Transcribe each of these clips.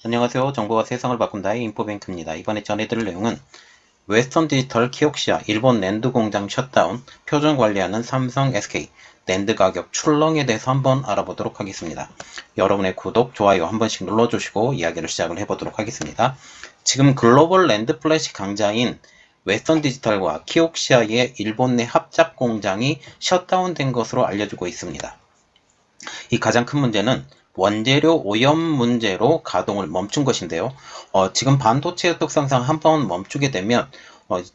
안녕하세요. 정보가 세상을 바꾼다의 인포뱅크입니다. 이번에 전해드릴 내용은 웨스턴 디지털 키옥시아 일본 낸드 공장 셧다운, 표준 관리하는 삼성 SK, 낸드 가격 출렁에 대해서 한번 알아보도록 하겠습니다. 여러분의 구독, 좋아요 한 번씩 눌러주시고 이야기를 시작을 해보도록 하겠습니다. 지금 글로벌 낸드 플래시 강자인 웨스턴 디지털과 키옥시아의 일본 내 합작 공장이 셧다운된 것으로 알려지고 있습니다. 이 가장 큰 문제는 원재료 오염 문제로 가동을 멈춘 것인데요. 지금 반도체 특성상 한번 멈추게 되면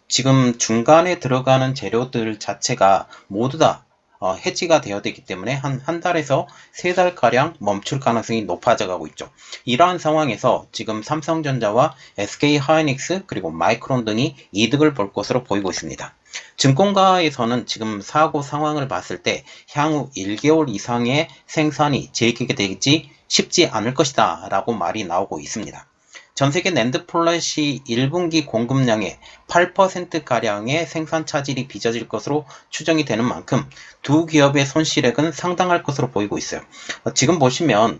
지금 중간에 들어가는 재료들 자체가 모두 다 해지가 되어야 되기 때문에 한 달에서 세 달가량 멈출 가능성이 높아져 가고 있죠. 이러한 상황에서 지금 삼성전자와 SK 하이닉스 그리고 마이크론 등이 이득을 볼 것으로 보이고 있습니다. 증권가에서는 지금 사고 상황을 봤을 때 향후 1개월 이상의 생산이 재개되지 쉽지 않을 것이다 라고 말이 나오고 있습니다. 전세계 낸드 플래시 1분기 공급량의 8%가량의 생산 차질이 빚어질 것으로 추정이 되는 만큼 두 기업의 손실액은 상당할 것으로 보이고 있어요. 지금 보시면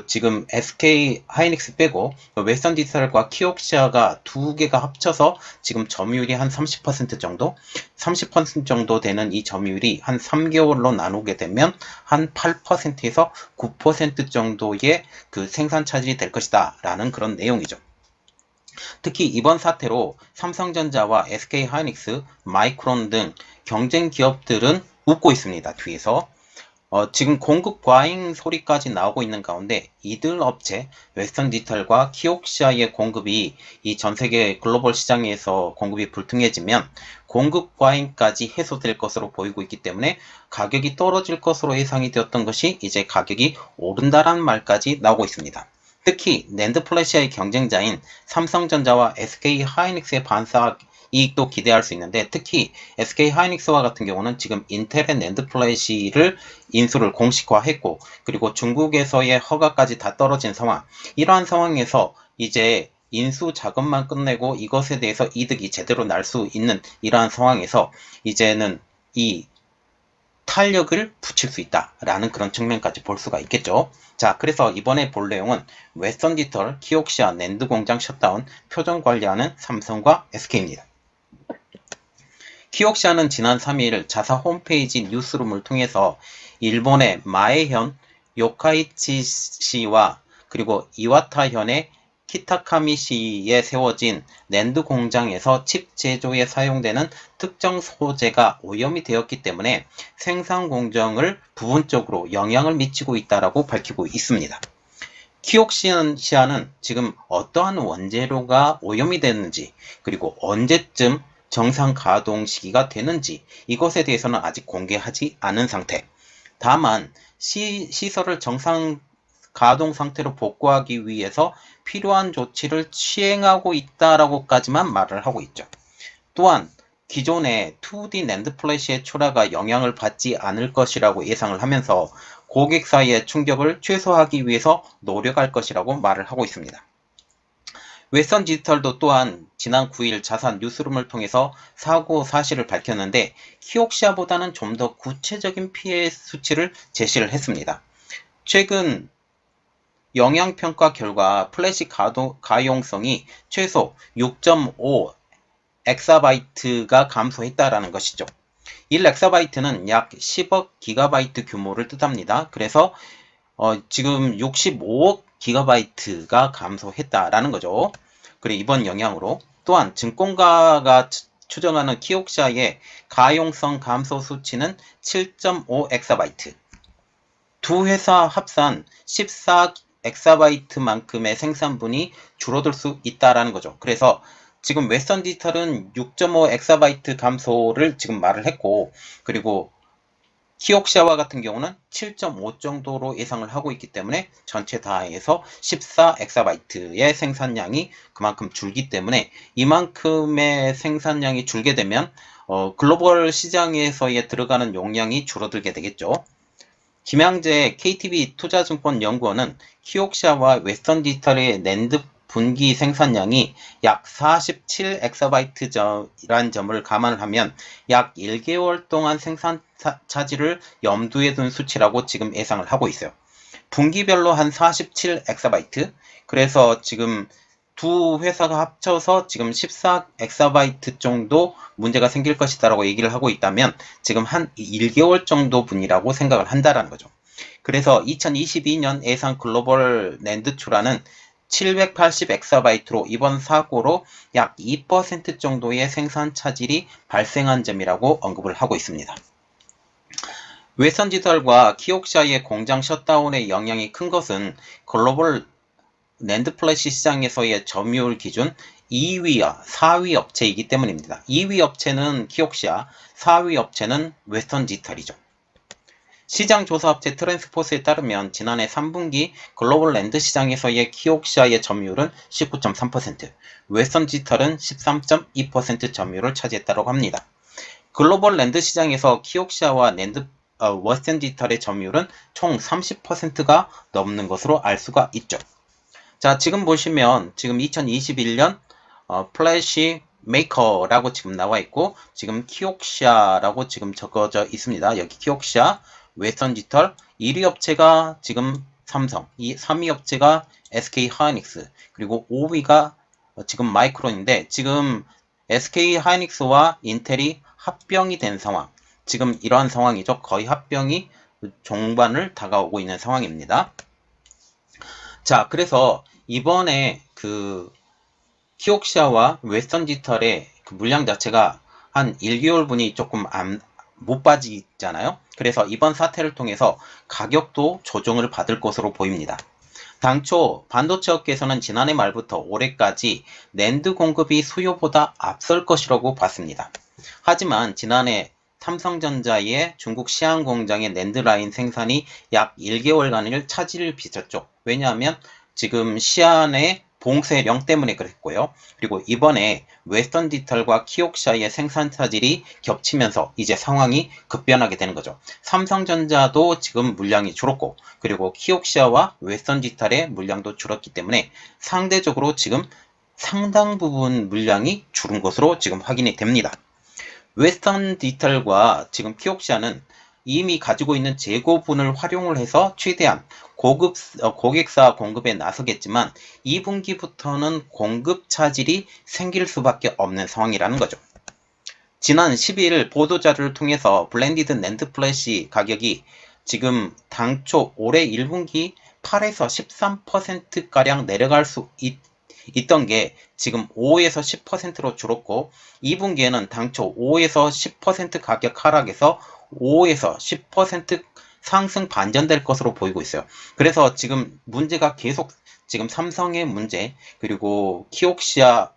지금 SK 하이닉스 빼고 웨스턴 디지털과 키옥시아가 두 개가 합쳐서 지금 점유율이 한 30% 정도, 30% 정도 되는 이 점유율이 한 3개월로 나누게 되면 한 8%에서 9% 정도의 그 생산 차질이 될 것이다 라는 그런 내용이죠. 특히 이번 사태로 삼성전자와 SK 하이닉스, 마이크론 등 경쟁 기업들은 웃고 있습니다. 뒤에서 지금 공급 과잉 소리까지 나오고 있는 가운데 이들 업체 웨스턴 디지털과 키옥시아의 공급이 이 전세계 글로벌 시장에서 공급이 불투명해지면 공급 과잉까지 해소될 것으로 보이고 있기 때문에 가격이 떨어질 것으로 예상이 되었던 것이 이제 가격이 오른다라는 말까지 나오고 있습니다. 특히 낸드 플래시의 경쟁자인 삼성전자와 SK 하이닉스의 반사 이익도 기대할 수 있는데, 특히 SK 하이닉스와 같은 경우는 지금 인텔의 낸드 플래시를 인수를 공식화했고, 그리고 중국에서의 허가까지 다 떨어진 상황. 이러한 상황에서 이제 인수 작업만 끝내고 이것에 대해서 이득이 제대로 날 수 있는 이러한 상황에서 이제는 이 탄력을 붙일 수 있다라는 그런 측면까지 볼 수가 있겠죠. 자, 그래서 이번에 볼 내용은 웨스턴 디지털, 키옥시아 낸드 공장 셧다운, 표준 관리하는 삼성과 SK입니다. 키옥시아는 지난 3일 자사 홈페이지 뉴스룸을 통해서 일본의 마에현 요카이치시와 그리고 이와타현의 키타카미시에 세워진 낸드 공장에서 칩 제조에 사용되는 특정 소재가 오염이 되었기 때문에 생산 공정을 부분적으로 영향을 미치고 있다고 밝히고 있습니다. 키옥시아는 지금 어떠한 원재료가 오염이 됐는지, 그리고 언제쯤 정상 가동 시기가 되는지 이것에 대해서는 아직 공개하지 않은 상태. 다만 시설을 정상 가동 상태로 복구하기 위해서 필요한 조치를 시행하고 있다라고까지만 말을 하고 있죠. 또한 기존의 2D 낸드 플래시의 출하가 영향을 받지 않을 것이라고 예상을 하면서 고객 사이의 충격을 최소화하기 위해서 노력할 것이라고 말을 하고 있습니다. 웨스턴 디지털도 또한 지난 9일 자사 뉴스룸을 통해서 사고 사실을 밝혔는데, 키옥시아보다는 좀 더 구체적인 피해 수치를 제시를 했습니다. 최근 영향평가 결과 플래시 가용성이 최소 6.5 엑사바이트가 감소했다라는 것이죠. 1 엑사바이트는 약 10억 기가바이트 규모를 뜻합니다. 그래서 지금 65억 기가바이트가 감소했다라는 거죠. 그리고 이번 영향으로 또한 증권가가 추정하는 키옥시아의 가용성 감소 수치는 7.5 엑사바이트. 두 회사 합산 14 엑사바이트만큼의 생산분이 줄어들 수 있다라는 거죠. 그래서 지금 웨스턴 디지털은 6.5 엑사바이트 감소를 지금 말을 했고, 그리고 키옥시아와 같은 경우는 7.5 정도로 예상을 하고 있기 때문에 전체 다해서 14 엑사바이트의 생산량이 그만큼 줄기 때문에 이만큼의 생산량이 줄게 되면 글로벌 시장에서의 들어가는 용량이 줄어들게 되겠죠. 김양재 KTB 투자증권연구원은 키옥시아와 웨스턴 디지털의 낸드 분기 생산량이 약 47 엑사바이트라는 점을 감안을 하면 약 1개월 동안 생산 차질을 염두에 둔 수치라고 지금 예상을 하고 있어요. 분기별로 한 47엑사바이트. 그래서 지금 두 회사가 합쳐서 지금 14엑사바이트 정도 문제가 생길 것이다라고 얘기를 하고 있다면 지금 한 1개월 정도 분이라고 생각을 한다라는 거죠. 그래서 2022년 예상 글로벌 낸드 출하는 780엑사바이트로 이번 사고로 약 2% 정도의 생산 차질이 발생한 점이라고 언급을 하고 있습니다. 웨스턴디지털과 키옥시아의 공장 셧다운의 영향이 큰 것은 글로벌 낸드 플래시 시장에서의 점유율 기준 2위와 4위 업체이기 때문입니다. 2위 업체는 키옥시아, 4위 업체는 웨스턴디지털이죠. 시장 조사 업체 트랜스포스에 따르면 지난해 3분기 글로벌 랜드 시장에서의 키옥시아의 점유율은 19.3%, 웨스턴디지털은 13.2% 점유율을 차지했다고 합니다. 글로벌 랜드 시장에서 키옥시아와 웨스턴디지털의 점유율은 총 30%가 넘는 것으로 알 수가 있죠. 자, 지금 보시면 지금 2021년 플래시 메이커라고 지금 나와 있고 지금 키옥시아라고 지금 적어져 있습니다. 여기 키옥시아, 웨스턴디지털, 1위 업체가 지금 삼성, 3위 업체가 SK 하이닉스, 그리고 5위가 지금 마이크론인데 지금 SK 하이닉스와 인텔이 합병이 된 상황. 지금 이러한 상황이죠. 거의 합병이 종반을 다가오고 있는 상황입니다. 자, 그래서 이번에 그 키옥시아와 웨스턴디지털의 그 물량 자체가 한 1개월분이 조금 못 빠지잖아요. 그래서 이번 사태를 통해서 가격도 조정을 받을 것으로 보입니다. 당초 반도체 업계에서는 지난해 말부터 올해까지 낸드 공급이 수요보다 앞설 것이라고 봤습니다. 하지만 지난해 삼성전자의 중국 시안 공장의 낸드 라인 생산이 약 1개월간을 차질을 빚었죠. 왜냐하면 지금 시안의 봉쇄령 때문에 그랬고요. 그리고 이번에 웨스턴디지털과 키옥시아의 생산 차질이 겹치면서 이제 상황이 급변하게 되는 거죠. 삼성전자도 지금 물량이 줄었고 그리고 키옥시아와 웨스턴디지털의 물량도 줄었기 때문에 상대적으로 지금 상당 부분 물량이 줄은 것으로 지금 확인이 됩니다. 웨스턴디지털과 지금 키옥시아는 이미 가지고 있는 재고분을 활용을 해서 최대한 고객사 공급에 나서겠지만 2분기부터는 공급 차질이 생길 수밖에 없는 상황이라는 거죠. 지난 12일 보도자료를 통해서 블렌디드 낸드 플래시 가격이 지금 당초 올해 1분기 8에서 13%가량 내려갈 수 있던 게 지금 5에서 10%로 줄었고 2분기에는 당초 5에서 10% 가격 하락에서 5에서 10% 상승 반전될 것으로 보이고 있어요. 그래서 지금 문제가 계속 지금 삼성의 문제 그리고 키옥시아와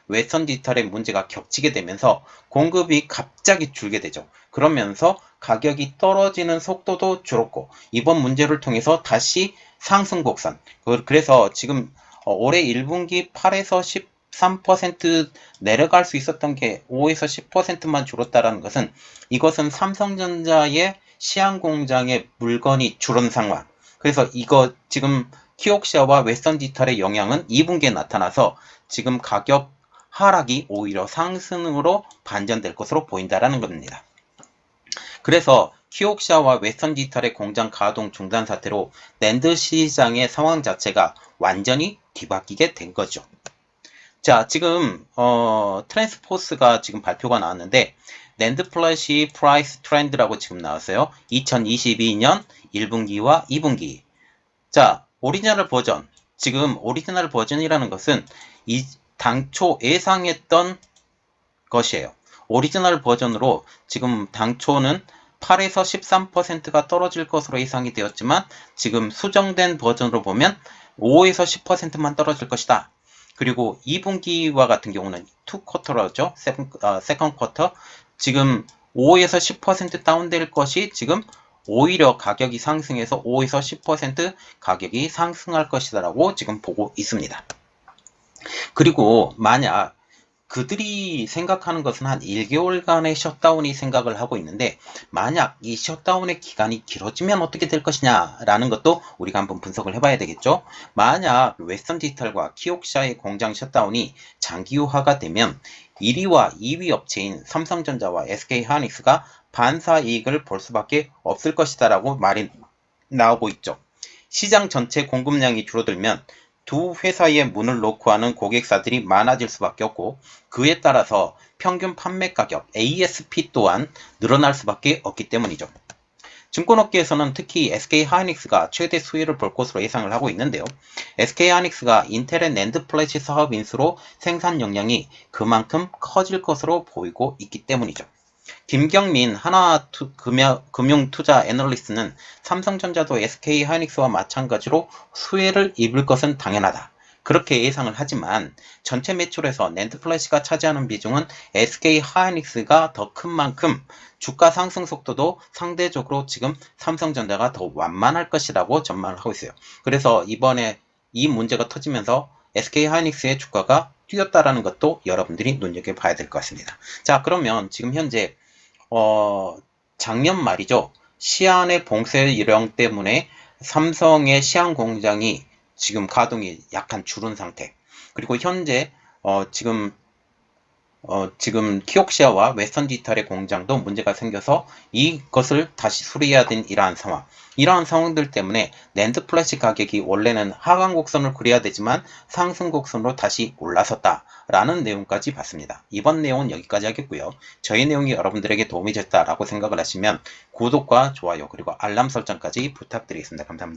웨스턴디지털의 문제가 겹치게 되면서 공급이 갑자기 줄게 되죠. 그러면서 가격이 떨어지는 속도도 줄었고 이번 문제를 통해서 다시 상승 곡선. 그래서 지금 올해 1분기 8에서 13% 내려갈 수 있었던 게 5에서 10%만 줄었다는 것은 이것은 삼성전자의 시안 공장의 물건이 줄은 상황. 그래서 이거 지금 키옥시아와 웨스턴디지털의 영향은 2분기에 나타나서 지금 가격 하락이 오히려 상승으로 반전될 것으로 보인다는 겁니다. 그래서 키옥시아와 웨스턴디지털의 공장 가동 중단 사태로 낸드 시장의 상황 자체가 완전히 뒤바뀌게 된 거죠. 자, 지금 트랜스포스가 지금 발표가 나왔는데 낸드 플래시 프라이스 트렌드라고 지금 나왔어요. 2022년 1분기와 2분기. 자, 오리지널 버전. 지금 오리지널 버전이라는 것은 당초 예상했던 것이에요. 오리지널 버전으로 지금 당초는 8에서 13%가 떨어질 것으로 예상이 되었지만 지금 수정된 버전으로 보면 5에서 10%만 떨어질 것이다. 그리고 2분기와 같은 경우는 2쿼터죠. 세컨 쿼터. 지금 5에서 10% 다운될 것이 지금 오히려 가격이 상승해서 5에서 10% 가격이 상승할 것이다라고 지금 보고 있습니다. 그리고 만약 그들이 생각하는 것은 한 1개월간의 셧다운이 생각을 하고 있는데 만약 이 셧다운의 기간이 길어지면 어떻게 될 것이냐라는 것도 우리가 한번 분석을 해봐야 되겠죠. 만약 웨스턴디지털과 키옥시아의 공장 셧다운이 장기화가 되면 1위와 2위 업체인 삼성전자와 SK 하이닉스가 반사 이익을 볼 수밖에 없을 것이다라고 말이 나오고 있죠. 시장 전체 공급량이 줄어들면 두 회사의 문을 놓고 하는 고객사들이 많아질 수밖에 없고, 그에 따라서 평균 판매 가격 ASP 또한 늘어날 수밖에 없기 때문이죠. 증권업계에서는 특히 SK하이닉스가 최대 수혜를 볼 것으로 예상을 하고 있는데요. SK하이닉스가 인텔의 낸드 플래시 사업 인수로 생산 역량이 그만큼 커질 것으로 보이고 있기 때문이죠. 김경민 하나금융투자 애널리스트는 삼성전자도 SK하이닉스와 마찬가지로 수혜를 입을 것은 당연하다, 그렇게 예상을 하지만 전체 매출에서 낸드 플래시가 차지하는 비중은 SK하이닉스가 더 큰 만큼 주가 상승 속도도 상대적으로 지금 삼성전자가 더 완만할 것이라고 전망을 하고 있어요. 그래서 이번에 이 문제가 터지면서 SK하이닉스의 주가가 뛰었다라는 것도 여러분들이 눈여겨봐야 될 것 같습니다. 자, 그러면 지금 현재 작년 말이죠. 시안의 봉쇄 요령 때문에 삼성의 시안 공장이 지금 가동이 약간 줄은 상태. 그리고 현재 지금 키옥시아와 웨스턴 디지털의 공장도 문제가 생겨서 이것을 다시 수리해야 된 이러한 상황. 이러한 상황들 때문에 낸드 플래시 가격이 원래는 하강 곡선을 그려야 되지만 상승 곡선으로 다시 올라섰다라는 내용까지 봤습니다. 이번 내용은 여기까지 하겠고요. 저희 내용이 여러분들에게 도움이 됐다라고 생각을 하시면 구독과 좋아요 그리고 알람 설정까지 부탁드리겠습니다. 감사합니다.